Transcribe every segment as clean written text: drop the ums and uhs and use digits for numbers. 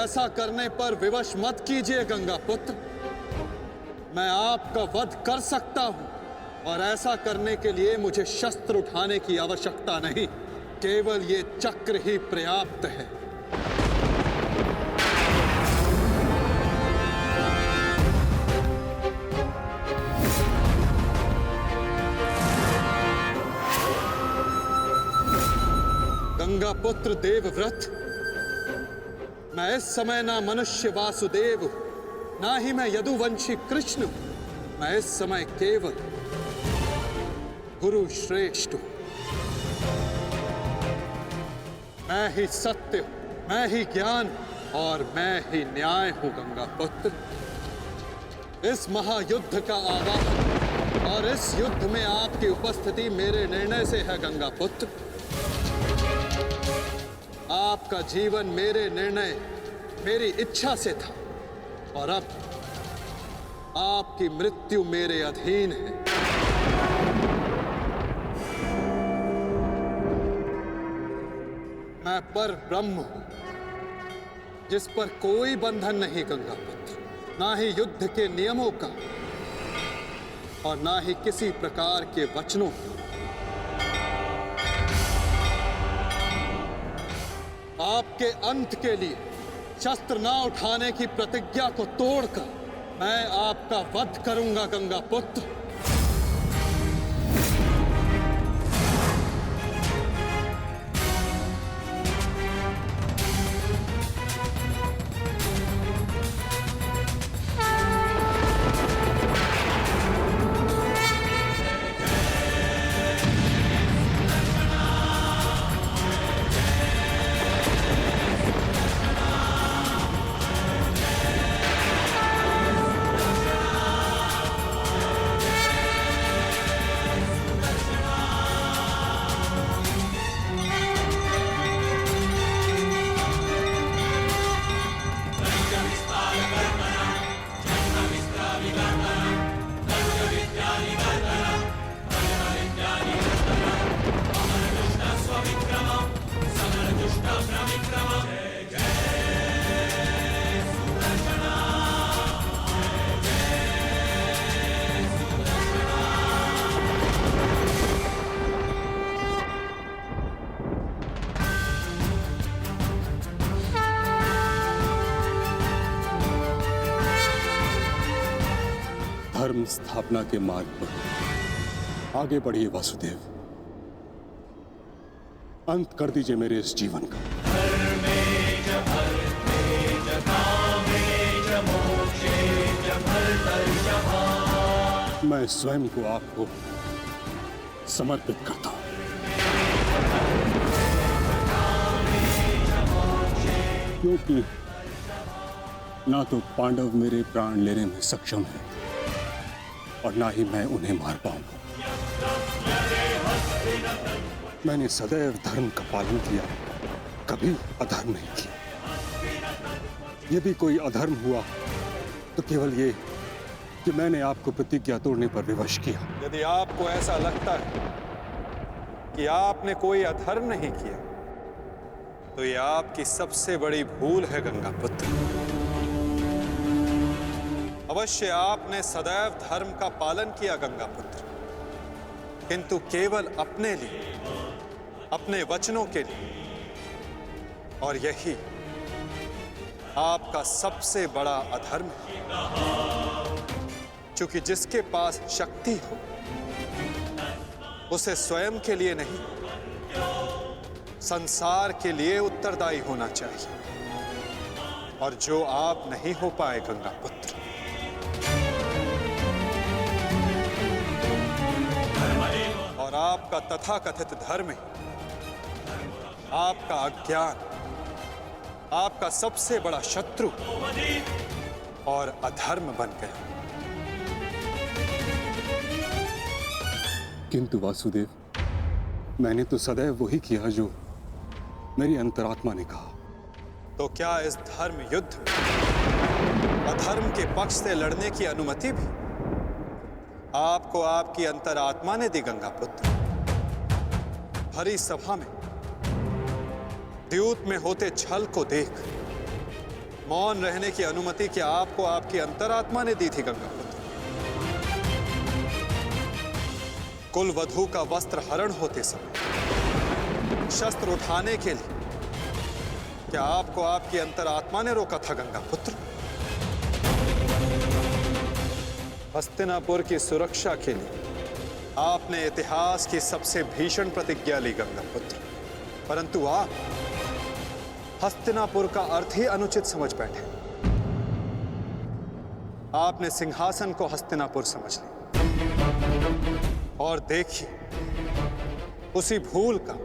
ऐसा करने पर विवश मत कीजिए गंगा पुत्र। मैं आपका वध कर सकता हूं, और ऐसा करने के लिए मुझे शस्त्र उठाने की आवश्यकता नहीं, केवल ये चक्र ही पर्याप्त है। गंगा पुत्र देवव्रत, मैं इस समय ना मनुष्य वासुदेव, ना ही मैं यदुवंशी कृष्ण, मैं इस समय केवल गुरु श्रेष्ठ हूं। मैं ही सत्य हूं, मैं ही ज्ञान और मैं ही न्याय हूं गंगा पुत्र। इस महायुद्ध का आवाहन और इस युद्ध में आपकी उपस्थिति मेरे निर्णय से है गंगा पुत्र। आपका जीवन मेरे निर्णय, मेरी इच्छा से था, और अब आपकी मृत्यु मेरे अधीन है। मैं पर ब्रह्म हूं, जिस पर कोई बंधन नहीं गंगा पुत्र, ना ही युद्ध के नियमों का और ना ही किसी प्रकार के वचनों का। आपके अंत के लिए शस्त्र ना उठाने की प्रतिज्ञा को तोड़कर मैं आपका वध करूंगा गंगा पुत्र। धर्म स्थापना के मार्ग पर आगे बढ़िए वासुदेव। अंत कर दीजिए मेरे इस जीवन का। मैं स्वयं को आपको समर्पित करता हूं। क्योंकि ना तो पांडव मेरे प्राण लेने में सक्षम है और ना ही मैं उन्हें मार पाऊंगा। मैंने सदैव धर्म का पालन किया, कभी अधर्म नहीं किया। यदि कोई अधर्म हुआ तो केवल ये कि मैंने आपको प्रतिज्ञा तोड़ने पर विवश किया। यदि आपको ऐसा लगता है कि आपने कोई अधर्म नहीं किया, तो यह आपकी सबसे बड़ी भूल है गंगा पुत्र। अवश्य आपने सदैव धर्म का पालन किया गंगा पुत्र, किंतु केवल अपने लिए, अपने वचनों के लिए, और यही आपका सबसे बड़ा अधर्म है। क्योंकि जिसके पास शक्ति हो उसे स्वयं के लिए नहीं, संसार के लिए उत्तरदायी होना चाहिए, और जो आप नहीं हो पाए गंगा पुत्र। और आपका तथाकथित धर्म ही आपका अज्ञान, आपका सबसे बड़ा शत्रु और अधर्म बन गया। किंतु वासुदेव, मैंने तो सदैव वही किया जो मेरी अंतरात्मा ने कहा। तो क्या इस धर्म युद्ध में अधर्म के पक्ष से लड़ने की अनुमति भी आपको आपकी अंतरात्मा ने दी गंगा पुत्र? भरी सभा में द्यूत में होते छल को देख मौन रहने की अनुमति क्या आपको आपकी अंतरात्मा ने दी थी गंगापुत्र? कुल वधू का वस्त्र हरण होते समय शस्त्र उठाने के लिए क्या आपको आपकी अंतरात्मा ने रोका था गंगापुत्र? हस्तिनापुर की सुरक्षा के लिए आपने इतिहास की सबसे भीषण प्रतिज्ञा ली गंगापुत्र, परंतु आप हस्तिनापुर का अर्थ ही अनुचित समझ बैठे। आपने सिंहासन को हस्तिनापुर समझ लिया और देखिए, उसी भूल का,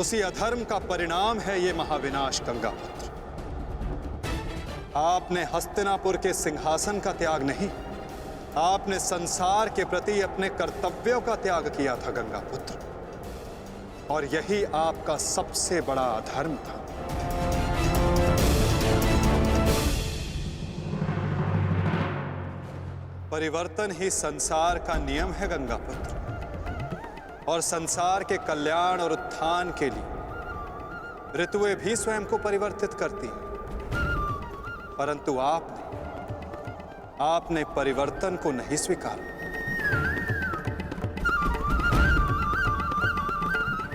उसी अधर्म का परिणाम है ये महाविनाश गंगापुत्र। आपने हस्तिनापुर के सिंहासन का त्याग नहीं, आपने संसार के प्रति अपने कर्तव्यों का त्याग किया था गंगापुत्र, और यही आपका सबसे बड़ा अधर्म था। परिवर्तन ही संसार का नियम है गंगापुत्र, और संसार के कल्याण और उत्थान के लिए ऋतुएं भी स्वयं को परिवर्तित करती हैं, परंतु आपने परिवर्तन को नहीं स्वीकारा।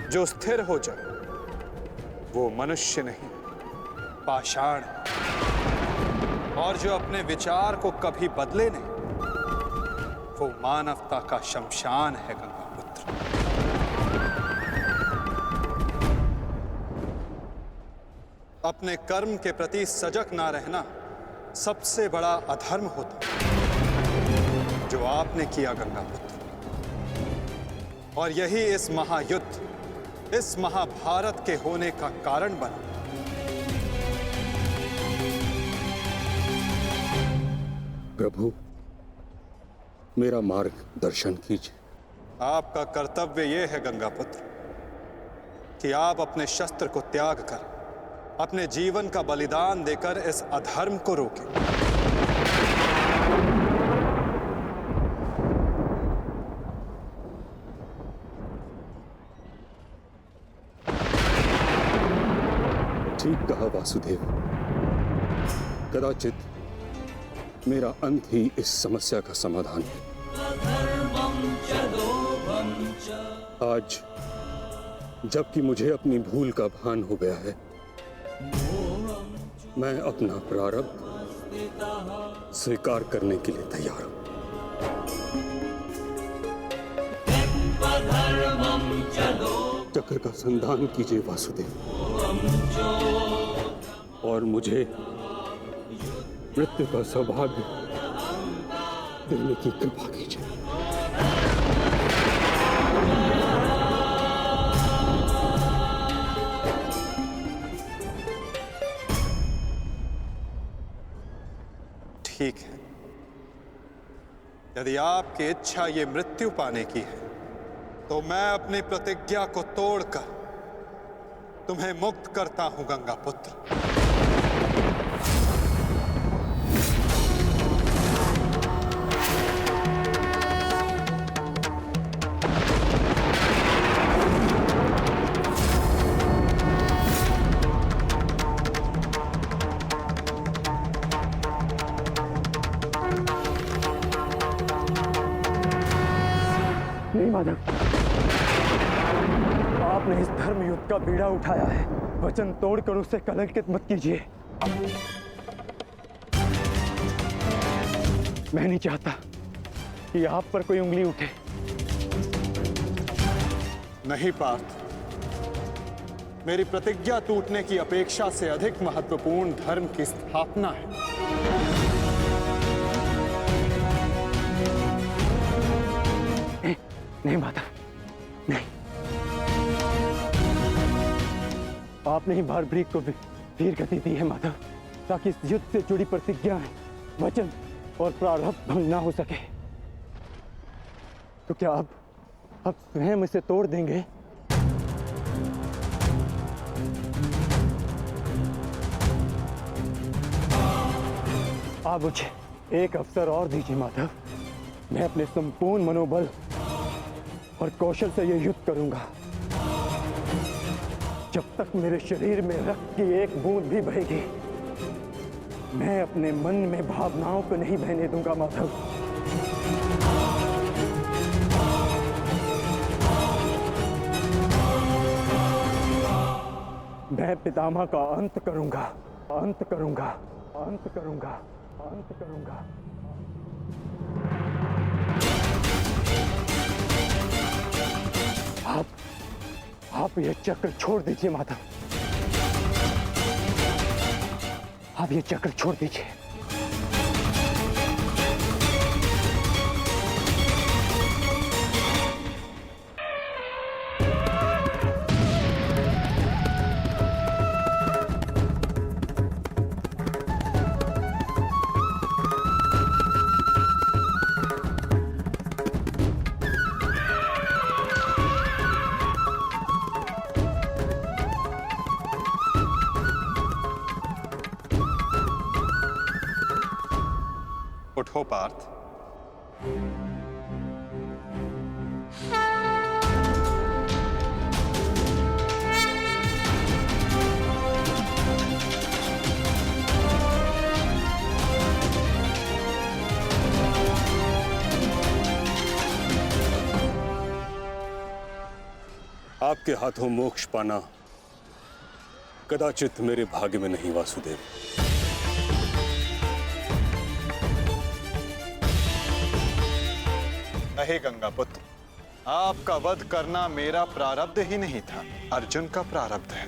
जो स्थिर हो जाए वो मनुष्य नहीं, पाषाण है, और जो अपने विचार को कभी बदले नहीं वो मानवता का शमशान है गंगापुत्र। अपने कर्म के प्रति सजग ना रहना सबसे बड़ा अधर्म होता जो आपने किया गंगापुत्र, और यही इस महायुद्ध, इस महाभारत के होने का कारण बना। प्रभु, मेरा मार्गदर्शन कीजिए। आपका कर्तव्य यह है गंगापुत्र कि आप अपने शस्त्र को त्याग कर अपने जीवन का बलिदान देकर इस अधर्म को रोकें। ठीक कहा वासुदेव। कदाचित मेरा अंत ही इस समस्या का समाधान है। आज जबकि मुझे अपनी भूल का भान हो गया है, मैं अपना प्रारब्ध स्वीकार करने के लिए तैयार हूं। चक्र का संधान कीजिए वासुदेव, और मुझे मृत्यु का सौभाग्य देने की कृपा कीजिए। ठीक है, यदि आपकी इच्छा ये मृत्यु पाने की है तो मैं अपनी प्रतिज्ञा को तोड़कर तुम्हें मुक्त करता हूं गंगापुत्र। नहीं माधव, आपने इस धर्म युद्ध का बीड़ा उठाया है, वचन तोड़कर उसे कलंकित मत कीजिए। मैं नहीं चाहता कि आप पर कोई उंगली उठे। नहीं पार्थ, मेरी प्रतिज्ञा टूटने की अपेक्षा से अधिक महत्वपूर्ण धर्म की स्थापना है। नहीं माता, नहीं। आपने ही भारभृग को वीर गति दी है माधव, ताकि इस युद्ध से जुड़ी प्रतिज्ञाएं, वचन और प्रारब्ध भंग ना हो सके। तो क्या आप स्वयं इसे तोड़ देंगे? आप मुझे एक अवसर और दीजिए माधव, मैं अपने संपूर्ण मनोबल और कौशल से यह युद्ध करूंगा। जब तक मेरे शरीर में रक्त की एक बूंद भी बहेगी, मैं अपने मन में भावनाओं को नहीं बहने दूंगा माधव। मैं पितामह का अंत करूंगा, अंत करूंगा, अंत करूंगा, अंत करूंगा। आप ये चक्र छोड़ दीजिए माधव, आप ये चक्र छोड़ दीजिए। उठो पार्थ। आपके हाथों मोक्ष पाना कदाचित मेरे भाग्य में नहीं वासुदेव। नहीं गंगा पुत्र, आपका वध करना मेरा प्रारब्ध ही नहीं था, अर्जुन का प्रारब्ध है।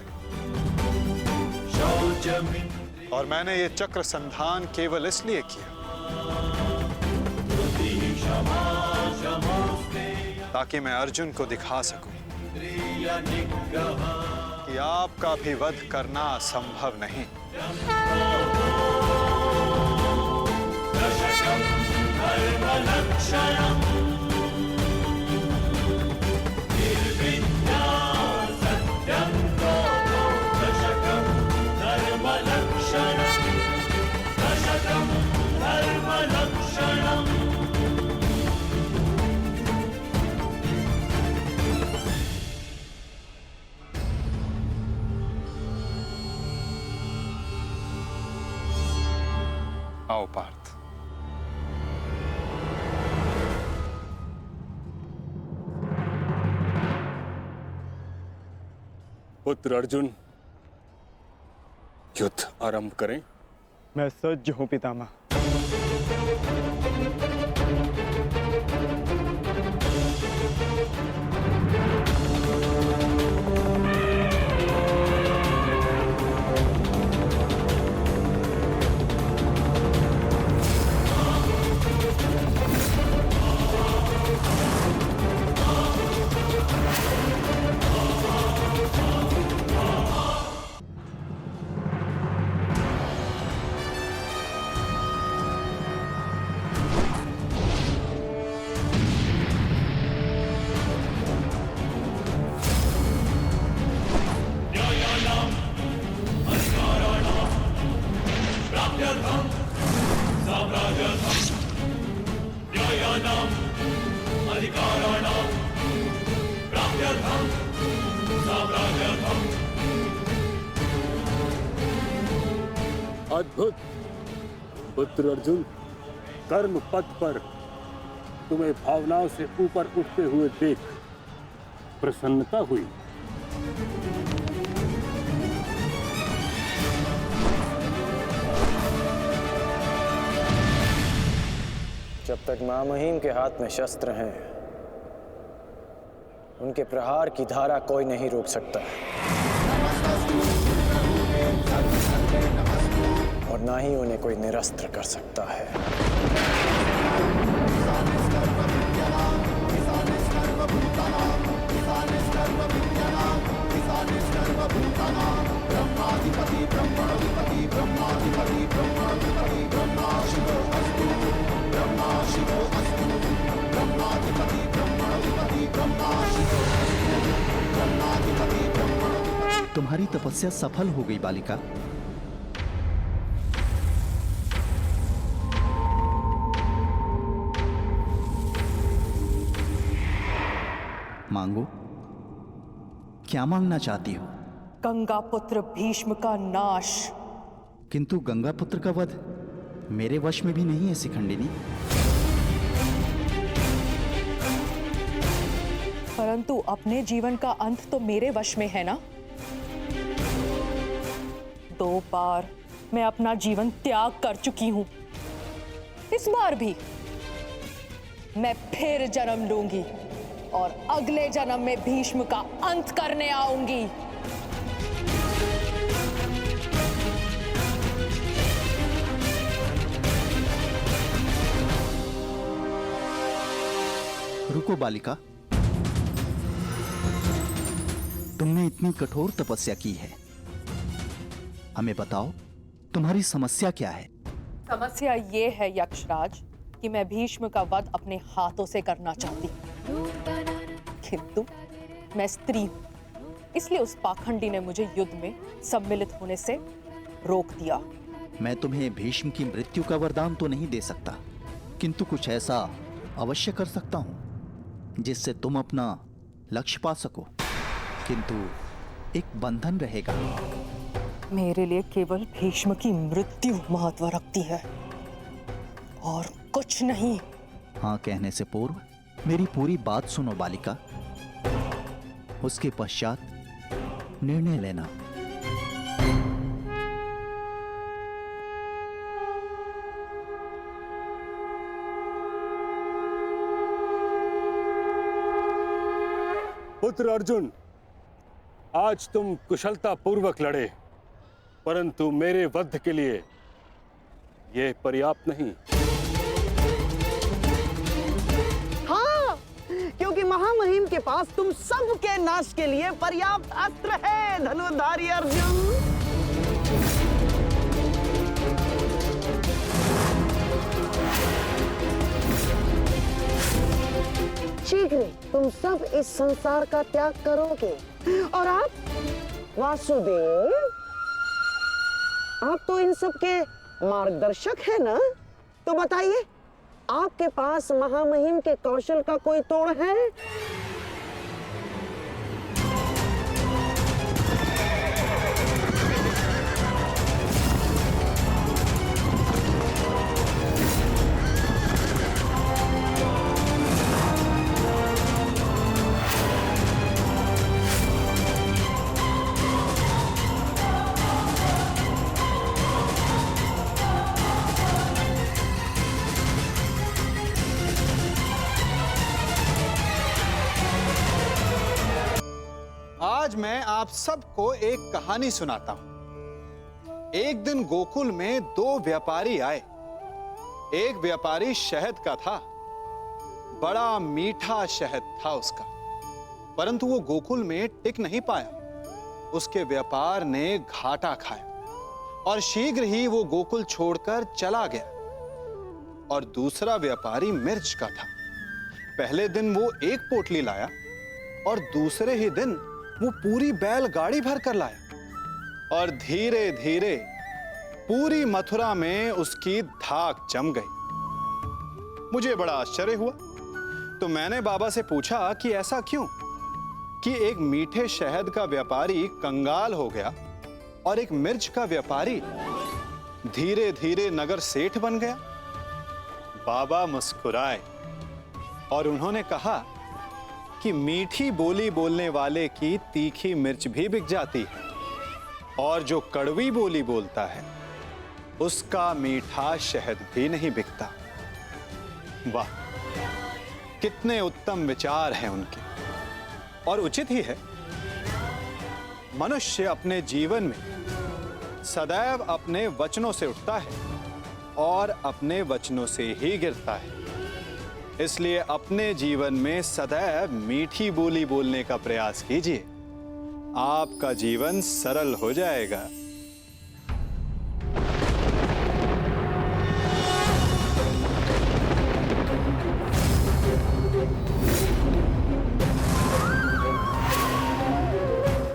और मैंने ये चक्र संधान केवल इसलिए किया ताकि मैं अर्जुन को दिखा सकूं कि आपका भी वध करना असंभव नहीं। आओ पार्थ। पुत्र अर्जुन, युद्ध आरंभ करें। मैं सज्ज हूं पितामह। अद्भुत पुत्र अर्जुन, कर्म पथ पर तुम्हें भावनाओं से ऊपर उठते हुए देख प्रसन्नता हुई। जब तक महामहिम के हाथ में शस्त्र हैं, उनके प्रहार की धारा कोई नहीं रोक सकता और ना ही उन्हें कोई निरस्त्र कर सकता है। तुम्हारी तपस्या सफल हो गई बालिका। मांगो, क्या मांगना चाहती हो? गंगा पुत्र भीष्म का नाश किंतु गंगापुत्र का वध मेरे वश में भी नहीं है शिखंडिनी। परंतु अपने जीवन का अंत तो मेरे वश में है ना। 2 बार मैं अपना जीवन त्याग कर चुकी हूं। इस बार भी मैं फिर जन्म लूंगी और अगले जन्म में भीष्म का अंत करने आऊंगी। रुको बालिका, तुमने इतनी कठोर तपस्या की है, हमें बताओ तुम्हारी समस्या क्या है? समस्या ये है यक्षराज कि मैं भीष्म का वध अपने हाथों से करना चाहती हूं, किंतु मैं स्त्री हूं, इसलिए उस पाखंडी ने मुझे युद्ध में सम्मिलित होने से रोक दिया। मैं तुम्हें भीष्म की मृत्यु का वरदान तो नहीं दे सकता, किंतु कुछ ऐसा अवश्य कर सकता हूं जिससे तुम अपना लक्ष्य पा सको, किंतु एक बंधन रहेगा। मेरे लिए केवल भीष्म की मृत्यु महत्व रखती है और कुछ नहीं। हाँ कहने से पूर्व मेरी पूरी बात सुनो बालिका, उसके पश्चात निर्णय लेना। पुत्र अर्जुन, आज तुम कुशलता पूर्वक लड़े, परंतु मेरे वध के लिए यह पर्याप्त नहीं। हाँ, क्योंकि महामहिम के पास तुम सबके नाश के लिए पर्याप्त अस्त्र है धनुर्धारी अर्जुन। शीघ्र तुम सब इस संसार का त्याग करोगे और आप वासुदेव, आप तो इन सब के मार्गदर्शक है ना, तो बताइए आपके पास महामहिम के कौशल का कोई तोड़ है? आज मैं आप सबको एक कहानी सुनाता हूं। एक दिन गोकुल में 2 व्यापारी आए। एक व्यापारी शहद का था, बड़ा मीठा शहद था उसका, परंतु वो गोकुल में टिक नहीं पाया। उसके व्यापार ने घाटा खाया और शीघ्र ही वो गोकुल छोड़कर चला गया। और दूसरा व्यापारी मिर्च का था। पहले दिन वो 1 पोटली लाया और दूसरे ही दिन वो पूरी बैलगाड़ी भर कर लाया और धीरे धीरे पूरी मथुरा में उसकी धाक जम गई। मुझे बड़ा आश्चर्य हुआ, तो मैंने बाबा से पूछा कि ऐसा क्यों कि एक मीठे शहद का व्यापारी कंगाल हो गया और एक मिर्च का व्यापारी धीरे धीरे नगर सेठ बन गया। बाबा मुस्कुराए और उन्होंने कहा कि मीठी बोली बोलने वाले की तीखी मिर्च भी बिक जाती है और जो कड़वी बोली बोलता है उसका मीठा शहद भी नहीं बिकता। वाह, कितने उत्तम विचार हैं उनके, और उचित ही है। मनुष्य अपने जीवन में सदैव अपने वचनों से उठता है और अपने वचनों से ही गिरता है। इसलिए अपने जीवन में सदैव मीठी बोली बोलने का प्रयास कीजिए, आपका जीवन सरल हो जाएगा।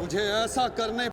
मुझे ऐसा करने